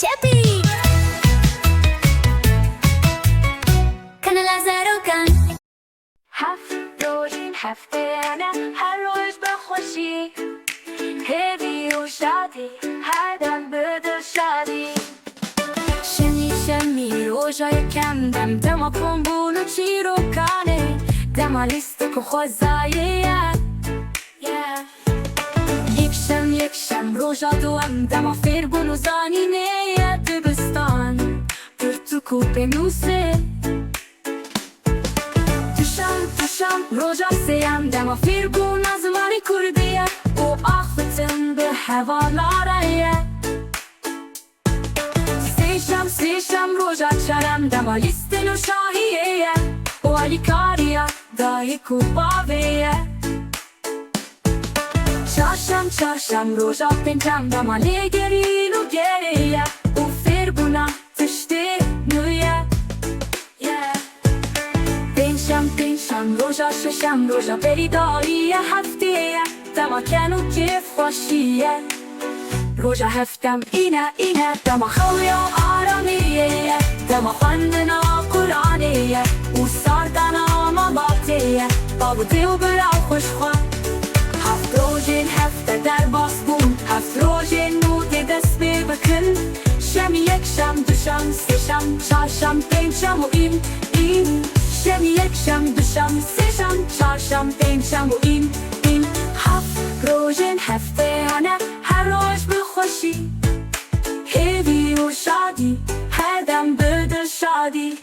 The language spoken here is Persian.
چپی کانال زاروکان هفت روز این هفته نه هر روز به خوشی هیوی و شادی هر دم بده شادی شمی روزای کم دم کن و چی رو کنه دم لیست که خوزاییه یک شم روزا دوام دم فیربون و زانینه دبستان در تو کوپه نوسه تشم روزا سیم دم فیربون از ماری کردیه و آختم به حوالاره سیشم روزا چرم دم لیست نو شاهیه و علی کاریا دایی کوپاویه چاشم روزا پنجم دم لیگرین و گریه و فیربونا تشتی نویه پنجم روزا ششم روزا بریداریه هفتیه دم کنو کیف خوشیه روزا هفتم اینه دم خوی و آرامیه دم خواندن قرآنیه و ساردن ماماتیه بابو دیو برا خوشخواه هفت روزین هفته در باس بود هفت روزین نوده دست بکن شم یکشم دوشم سیشم چاشم پنجم و این شم دوشم سیشم چاشم پنجم و این هفت روزین هفته نه هر روز به خوشی هیوی و شادی هر دم بده شادی